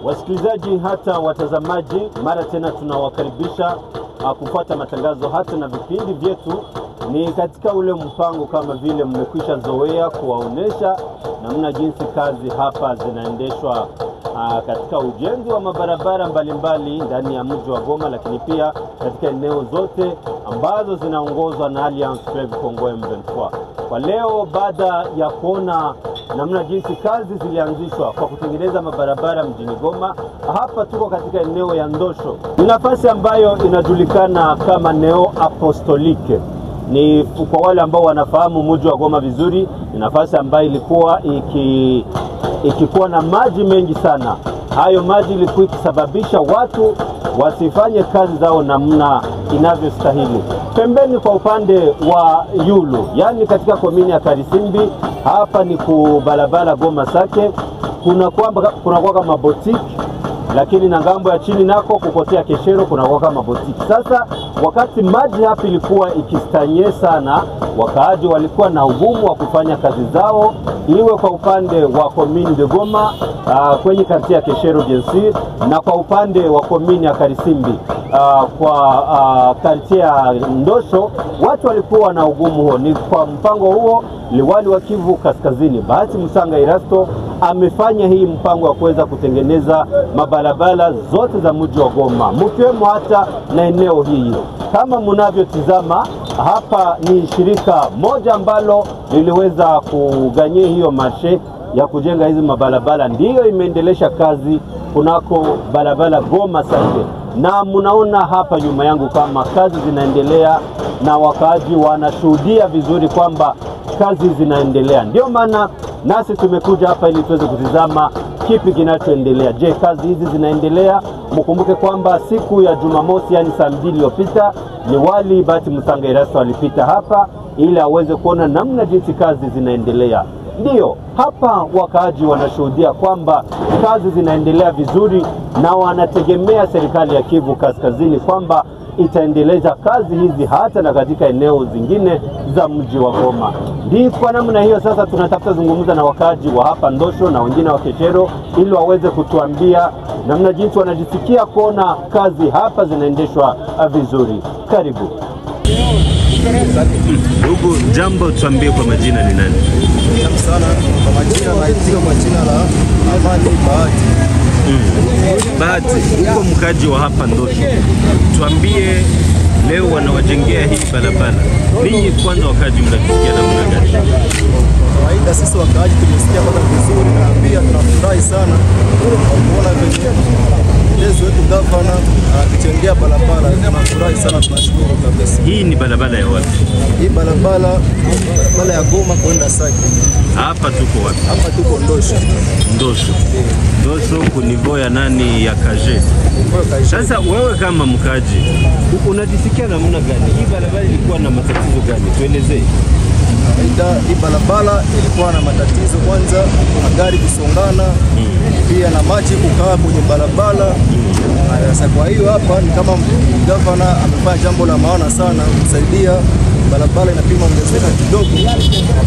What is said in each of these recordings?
Wasikilizaji hata watazamaji, mara tena tunawakaribisha kufuata matangazo hata na vipindi vyetu. Ni katika ule mpango kama vile mmekwisha zoea kuwaonesha namna jinsi kazi hapa zinaendeshwa katika ujenzi wa mabarabara mbalimbali ndani ya mji wa Goma, lakini pia katika eneo zote ambazo zinaongozwa na Alliance Fleuve Congo M23. Kwa leo, baada ya kuona namna jinsi kazi zilianzishwa kwa kutengeneza mabarabara mjini Goma, hapa tuko katika eneo ya Ndosho. Ni nafasi ambayo inajulikana kama Neo Apostolique. Ni kwa wale ambao wanafahamu mji wa Goma vizuri, ni nafasi ambayo ilikuwa ikikuwa na maji mengi sana. Hayo maji ilikuwa ikisababisha watu wasifanye kazi zao namna inavyostahili. Pembeni kwa upande wa Yulu, yani katika komini ya Karisimbi, hapa ni kubalabala Goma Sake, kuna kwa kama boutique, lakini na ngambo ya chini nako kukotea Keshero kuna kwa kama boutique. Sasa wakati maji hapa ilikuwa ikistanye sana, wakaaji walikuwa na ugumu wa kufanya kazi zao, iwe kwa upande wa komini de Goma kwenye kartia ya Keshero Biensir, na kwa upande wa komini ya Karisimbi kwa kartia ya Ndosho, watu walikuwa na ugumu huo. Ni kwa mpango huo liwali wa Kivu Kaskazini Bahati Musanga Erasto amefanya hii mpango wa kuweza kutengeneza mabarabara zote za mji wa Goma, mkiwemo hata na eneo hii. Kama mnavyotizama hapa, ni shirika moja ambalo liliweza kuganyia hiyo marshe ya kujenga hizi mabarabara, ndiyo imeendelesha kazi kunako barabara Goma Sake. Na mnaona hapa nyuma yangu kama kazi zinaendelea na wakaaji wanashuhudia vizuri kwamba kazi zinaendelea. Ndio maana nasi tumekuja hapa ili tuweze kutizama kipi kinachoendelea. Je, kazi hizi zinaendelea? Mkumbuke kwamba siku ya Jumamosi, yani saa 2 iliyopita, liwali Bahati Musanga Erasto alipita hapa ili aweze kuona namna jinsi kazi zinaendelea. Ndio hapa wakaaji wanashuhudia kwamba kazi zinaendelea vizuri, na wanategemea serikali ya Kivu Kaskazini kwamba itaendeleza kazi hizi hata na katika eneo zingine za mji wa Goma. Ndi kwa namna hiyo sasa tunatafuta zungumza na wakaaji wa hapa Ndosho na wengine wa Keshero ili waweze kutuambia namna jinsi wanajisikia kuona kazi hapa zinaendeshwa vizuri. Karibu. Ndugu, jambo, tuambie kwa majina ni nani? Sana kwa majina naitwa majina la Amani Bahati. Bahati, uko mkaji wa hapa Ndosho. Tuambie leo wanawajengea hii barabara. Ninyi kwanza wakaji mnajisikia namna gani? Kawaida sisi wakaji tumesikia kama vizuri, na pia tunafurahi sana kuona mwenezi wetu gavana akitengea barabara. Tunafurahi sana, tunashukuru kabisa. Hii ni barabara ya wapi? Hii barabara ya Goma kwenda Sake. Hapa tuko wapi? Hapa tuko Ndosho. Ndosho. Ndosho kunivo ya nani ya Kaje. Sasa wewe kama mkaji unajisikia namna gani? Hii barabara ilikuwa na matatizo gani? Tuelezee. Hii barabara ilikuwa na matatizo, kwanza magari kusongana, pia na maji kukaa kwenye barabara. Sasa kwa hiyo hapa ni kama gavana amefanya jambo la maana sana kusaidia barabara inapima ongezeka kidogo,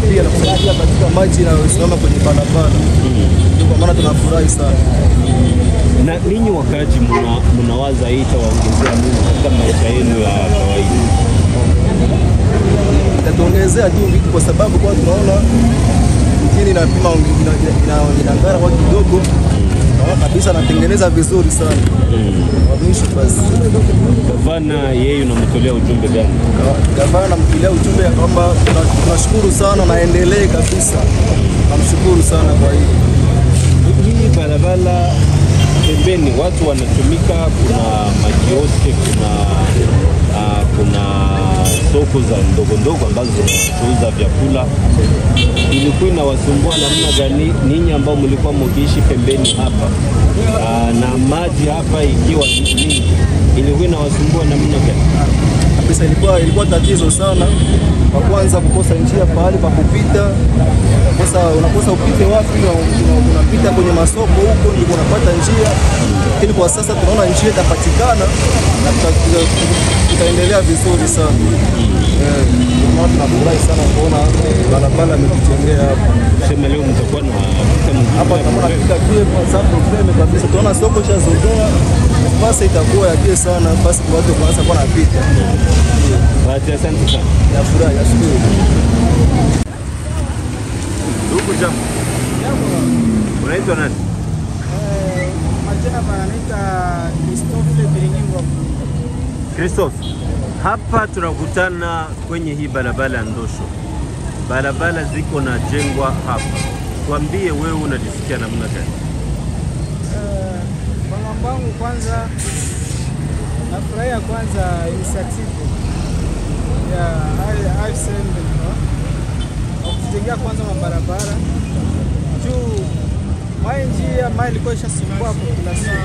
pia na kusaidia katika maji inayosimama kwenye barabara. Ndio kwa maana tunafurahi sana. Na ninyi wakaji mnawaza hii itawaongezea nini katika maisha yenu ya kawaida? Itatuongezea juu vitu, kwa sababu kwa tunaona mjini inapima inangara kwa kidogo. Naona kabisa anatengeneza vizuri sana. Mwisho basi. Gavana yeye unamtolea ujumbe gani? Gavana namtolea ujumbe kwamba tunashukuru sana, naendelee kabisa. Namshukuru sana kwa hiyo. Hii barabara pembeni watu wanatumika, kuna majiote, kuna soko za ndogo ndogo ambazo zinauza vyakula, ilikuwa inawasumbua namna gani ninyi ambao mlikuwa mkiishi pembeni hapa na maji hapa ikiwa nyingi, ilikuwa inawasumbua namna gani? Kabisa ilikuwa tatizo sana. Kwa kwanza kukosa njia pahali pa kupita. Unakosa upite wapi, unapita kwenye masoko huko ndipo unapata njia. Lakini kwa sasa tunaona njia itapatikana na tutaendelea vizuri sana. Tunafurahi sana kuona barabara imetujengea hapa. Sema leo mtakuwa na hapa kama tunafika pia kwa sababu problem kabisa. Tunaona soko cha Zogea basi itakuwa yake sana, basi kwa watu kwanza kwa napita. Asante sana. Nafurahi, nashukuru. Ndugu jambo. Unaitwa nani? Majina anaitwa Christophe Biringingwa. Christophe, hapa tunakutana kwenye hii barabara ya Ndosho. Barabara ziko na jengwa hapa. Tuambie wewe unajisikia namna gani? Kwa mambo yangu kwanza nafurahia kwanza initiative ya AFCM kujengea kwanza mabarabara juu njia ambayo ilikuwa ishasumbua population.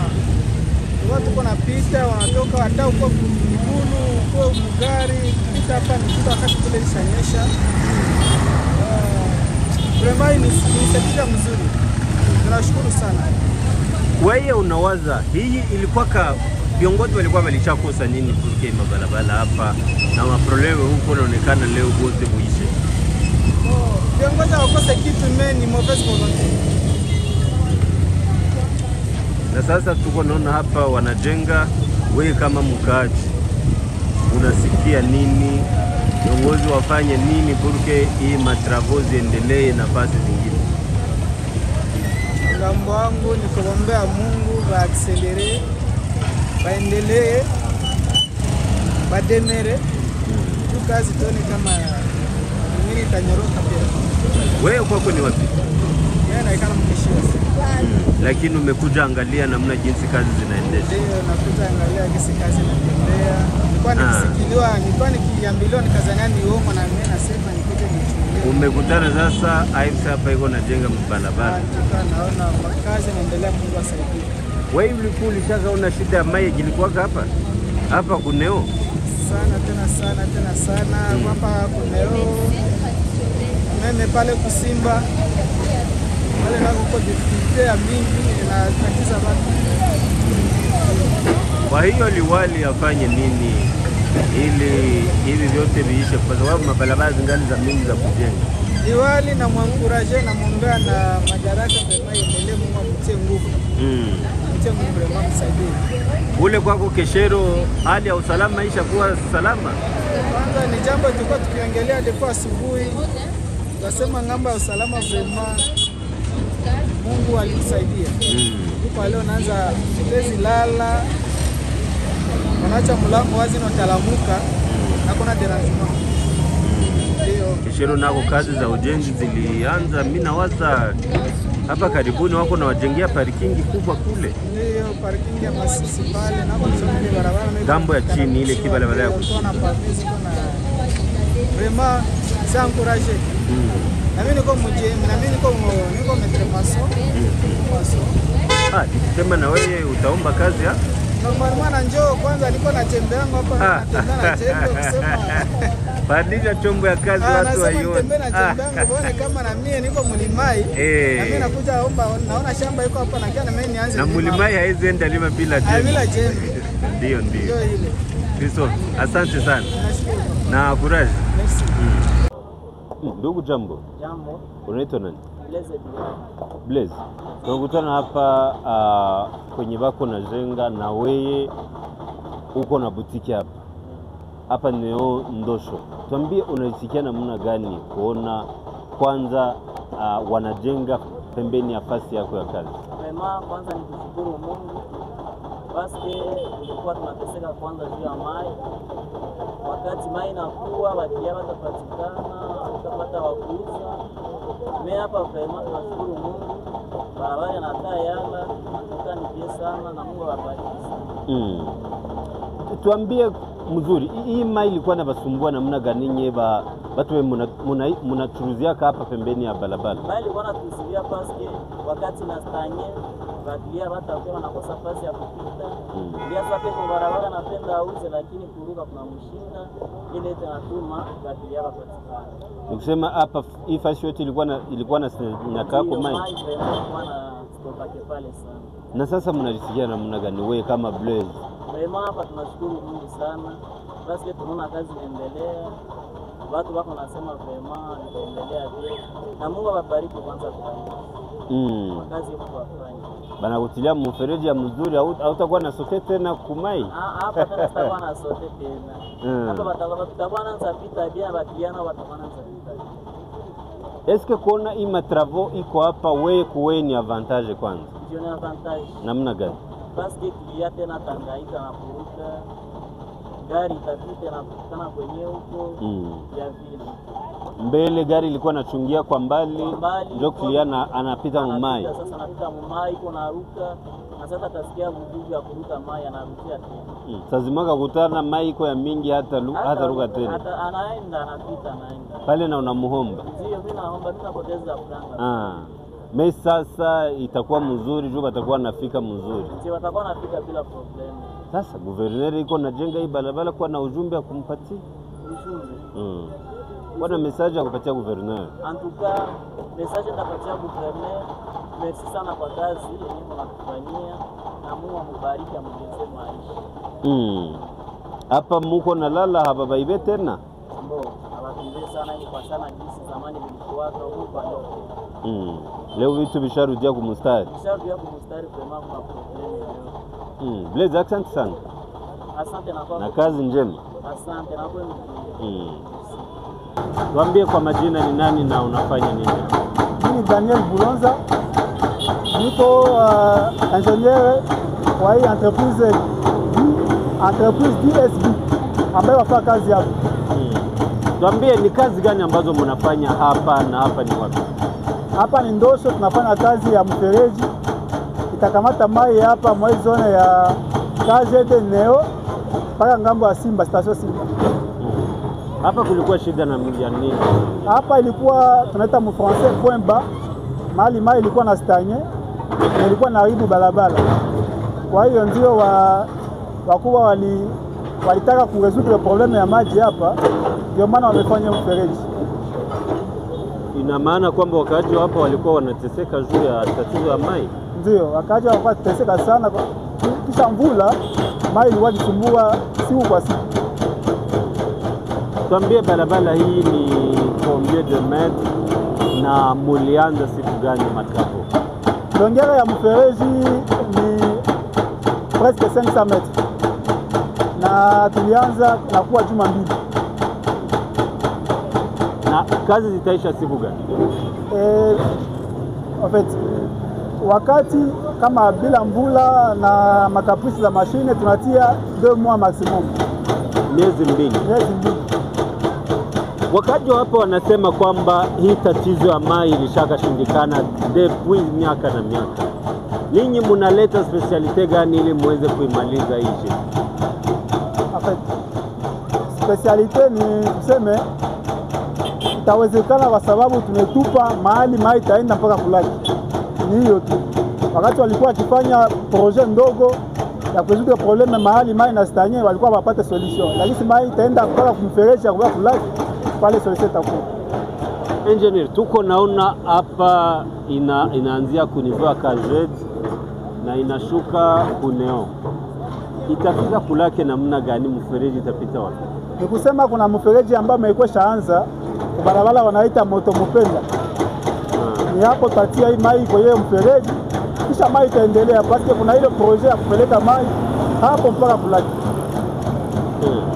Watu wanapita wanatoka hata huko Migulu, huko Mugari, kupita hapa ni kitu wakati kule ilishanyesha. Vraiment ni initiative mzuri. Tunashukuru sana. Wewe unawaza hii ilikuwa viongozi walikuwa walishakosa nini kufikia mabarabara hapa na maproblemu huko inaonekana leo wote muishe? Viongozi wakosa kitu ni mauvaise volonté. Na sasa tuko naona hapa wanajenga, wewe kama mkaaji unasikia nini? Viongozi wafanye nini porque hii matravo ziendelee nafasi zingine? Ngambo wangu ni kuombea Mungu baakselere, baendelee, bademere. Tu kazi tuone kama nini itanyoroka pia. Wewe kwako ni wapi? Yeye anaikana mkeshia. Lakini umekuja angalia namna jinsi kazi zinaendeshwa. Ndio, nakuja angalia jinsi kazi inaendelea. Nilikuwa nikiambiliwa nikazania ni uongo na mimi nasema nikuje nichungulie. Umekutana sasa AFC hapa iko najenga barabara. Naona kazi inaendelea, Mungu asaidie. Wewe ulikuwa ulishaona shida ya maji ilikuwa hapa? Hapa kuneo? Sana sana. Hapa kuneo. Mimi pale kusimba. Wale nako kwa difficulty ya mingi na tatiza watu. Kwa hiyo liwali afanye nini ili hivi vyote viishe, kwa sababu mabarabara zingali za mingi za kujenga? Liwali na muencourager na muombea na madaraka kwa endelee, Mungu amtie nguvu. Mtie nguvu vraiment msaidie. Kule kwako Keshero hali ya usalama ishakuwa salama? Kwanza ni jambo tulikuwa tukiongelea kwa asubuhi. Tunasema ngamba ya usalama vraiment Mungu alisaidia. Kwa leo naanza tezi lala. Wanaacha mlango wazi na talamuka na kuna derangement. Ndio. Keshero nako kazi za ujenzi zilianza, mimi nawaza hapa karibuni wako na wajengea parking kubwa kule. Ndio, parking ya Masisi pale na kwa sababu barabara gambo ya chini ile kibarabara ya kuna pavezi kuna vraiment ça encourager. Na mimi niko mjeni, na mimi niko maître mason. Nikisema na wewe utaomba kazi ha? Normalement na njoo kwanza niko na jembe yangu hapa natembea na jembe kusema Pandisha chombo ya kazi watu waione. Natembea na jembe yangu bwana kama na mimi niko Mlimai. Na mimi nakuja omba, naona shamba iko hapa na kiana mimi nianze. Na Mlimai haizi enda lima bila jembe. Bila jembe. Ndio. Ndio ile. Christophe, asante sana. Nashukuru. Na courage. Merci. Ndugu jambo. Jambo. Unaitwa nani? Blaze. Tunakutana hapa kwenye bako na jenga na weye uko na butiki hapa. Hapa ni Ndosho. Tuambie unaisikia namna gani kuona kwanza wanajenga pembeni ya fasi yako ya kazi? Kwanza ni kushukuru Mungu. Basi tulikuwa tunateseka kwanza juu ya maji. Wakati maji inakuwa wakia watapatikana, tutapata wakuuza. Mimi hapa vraiment tunashukuru Mungu. Barabara na taa yala, nataka nipie sana na Mungu awabariki. tuambie mzuri, hii mai ilikuwa na basumbua namna gani nye watu mnachuruzia hapa pembeni ya barabara? Mai ilikuwa natuzuia paske wakati na stanye badilia watu wanakosa nafasi ya kupita. Ndio sababu kwa barabara napenda auze, lakini kuruka kuna mshinda ile tunatuma badilia wapatikana. Nikisema hapa hii fasi yote ilikuwa na nyaka kwa mai. Mai ilikuwa na stopake pale sana. Na sasa mnalisikia namna gani wewe kama Blaise? Mema hapa tunashukuru Mungu sana. Basi tunaona kazi inaendelea. Watu wako nasema vema inaendelea pia. Na Mungu awabariki kwanza kwa hiyo. Kazi yako wafanye. Bana kutilia mfereji ya mzuri hautakuwa na sote tena kumai. Hapa tena tutakuwa na sote tena. Hapa tutakuwa na zapita bien batiana watakuwa na zapita. Eske kuona hii matravo iko hapa wewe kuweni avantage kwanza? Ndio ni avantage. Namna gani? Basi kilia tena tangaika na kuruka. Gari itapita na kukutana kwenye huko ya vile. Mbele gari ilikuwa nachungia kwa mbali, ndio kilia anapita mumai. Sasa anapita mumai iko naruka, na sasa tasikia mdudu ya kuruka mai anarukia tena. Sasa mwaka kutana mai iko ya mingi hata ruka tena. Hata anapita anaenda. Pale na unamuomba. Ndio mimi naomba tunapoteza franga. Mimi sasa itakuwa mzuri juu watakuwa nafika mzuri. Ndio watakuwa nafika bila problem. Sasa guverneri iko najenga hii barabara kwa na ujumbe wa kumpatia. Ujumbe. Wana message ya kupatia guverneri. Antuka message ndapatia guverneri. Merci sana kwa kazi yenyewe mnatufanyia na Mungu ambariki amwongezee maisha. Hapa muko nalala hapa baibe tena? Ndio, awatunze sana ni kwa sana jinsi zamani vilikuwa huko kwa leo. Leo vitu visharudia kumstari. Visharudia kumstari kwa maana kuna problem leo. Blaise, asante sana. Asante na kwa. Na kazi njema. Asante na kwa. Tuambie kwa majina ni nani na unafanya nini? Mimi Daniel Bulonza. Niko ingenieur wa hii entreprise DSB ambayo wafanya kazi hapa. Tuambie ni kazi gani ambazo mnafanya hapa na hapa ni wapi? Hapa ni Ndosho, tunafanya kazi ya mfereji. Itakamata mai hapa mwa zone ya KGD Neo mpaka ngambo ya Simba, station Simba. Hapa kulikuwa shida na nini? Hapa ilikuwa tunaita mu français point bas. Mahali mai ilikuwa na stanye, ilikuwa na haribu barabara. Kwa hiyo ndio wakubwa walitaka kuresolve problem ya maji hapa, ndio maana wamefanya mfereji. Ina maana kwamba wakaaji hapa walikuwa wanateseka juu ya tatizo la mai? Ndio, wakaaji walikuwa wanateseka sana, kisha mvula mai ilikuwa ikisumbua siku kwa siku. Tuambie barabara hii ni combien de mètres na mulianza siku gani matako? Longera ya mfereji ni presque 500 metres. Na tulianza na kuwa juma mbili. Na kazi zitaisha siku gani? En fait, wakati kama bila mvula na makaprisi za mashine tunatia 2 mois maximum. Miezi mbili. Wakaji hapa wanasema kwamba hii tatizo ya mai ilishakashindikana depuis miaka na miaka. Ninyi mnaleta specialite gani ili muweze kuimaliza hii shida? En fait, specialite ni tuseme itawezekana kwa sababu tumetupa mahali mai itaenda mpaka kulaki. Ni hiyo tu. Wakati walikuwa wakifanya projet ndogo ya kuzuia probleme mahali mai na stanye walikuwa wapate solution. Lakini mai itaenda mpaka kumfereji kwa kulaki pale solution itakuwa. Engineer, tuko naona hapa inaanzia kunivua KGD na inashuka kuneo. Itafika kulake namna gani, mfereji itapita wapi? Ni kusema kuna mfereji ambao umekwisha anza barabara wanaita moto mpenda. Ni hapo tatia hii mai kwa hiyo mfereji kisha mai itaendelea basi kuna ile projet ya kupeleka mai hapo mpaka kulaki.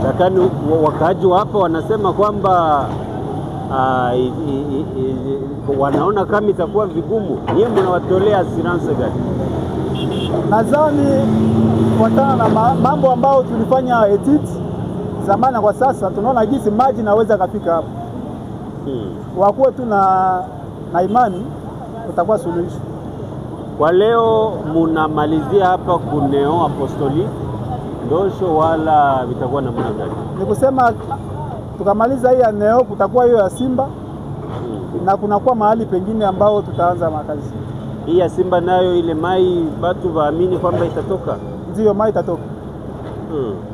Lakini wakaaji hapa wanasema kwamba wanaona kama itakuwa vigumu. Nyinyi mnawatolea assurance gani? Nadhani kufuatana na mambo ambayo tulifanya edit zamani kwa sasa tunaona jinsi maji naweza kafika hapo. Wakuwe tu na imani utakuwa suluhisho. Kwa leo munamalizia hapa kuneo apostoli ndosho wala vitakuwa namna gani? Ni kusema tukamaliza hii ya Neo, kutakuwa hiyo ya Simba na kunakuwa mahali pengine ambao tutaanza makazi. Hii ya Simba nayo ile mai batu waamini kwamba itatoka? Ndio, mai itatoka.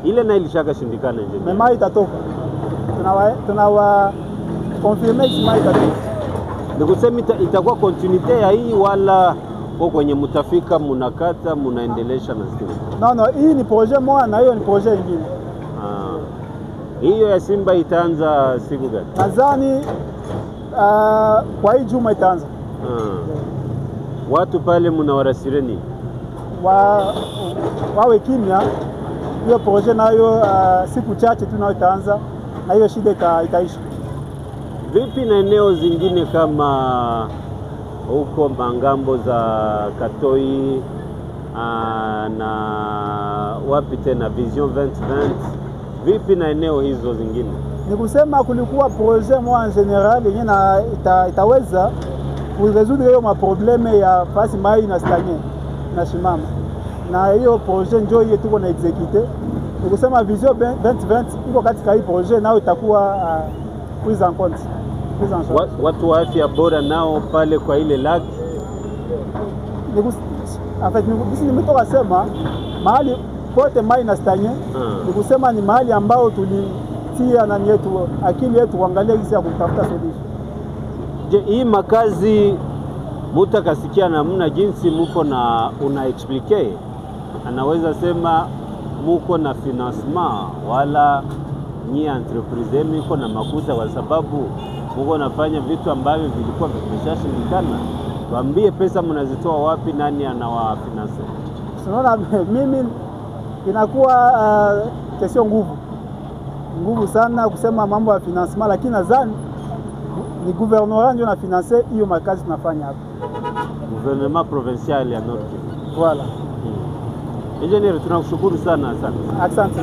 Ile na ilishaka shindikana nje. Mai itatoka. Tunawa confirm mai itatoka. Ni kusema itakuwa continuity ya hii wala kwa kwenye mutafika munakata munaendelesha na stima? No, hii ni projet moja na hiyo ni projet nyingine. Hiyo ya Simba itaanza siku gani? Nadhani kwa hii juma itaanza. Watu pale munawarasireni wawe kimya, hiyo projet nayo siku chache tu nayo itaanza na hiyo shida itaisha. Vipi na eneo zingine kama huko mangambo za Katoi na wapi tena Vision 2020, vipi na eneo hizo zingine? Ni kusema kulikuwa projet moja en general yenye itaweza kuresoudre hiyo maprobleme ya fasi mai na stagne na shimama, na hiyo projet ndio hiyo tuko na execute. Ni kusema Vision 2020 iko katika hii projet, nao itakuwa prise en compte. Watu wa afya bora nao pale kwa ile laki. En fait, nimetoka sema mahali pote mai na stagne, ni kusema ni mahali ambao tulitia nani yetu akili yetu kuangalia jinsi ya kutafuta solution. Je, hii makazi mutakasikia namna jinsi muko na una explique, anaweza sema muko na financement wala ni entreprise miko na makuta, kwa sababu muko nafanya vitu ambavyo vilikuwa vimeshashindikana. Tuambie pesa mnazitoa wapi, nani anawafinance? Unaona, mimi inakuwa kesho nguvu sana kusema mambo ya financement, lakini nadhani ni gouvernement ndio na finance hiyo makazi tunafanya hapa. Gouvernement provincial ya Nord Kivu. Voilà. Engineer, tunakushukuru sana. Asante.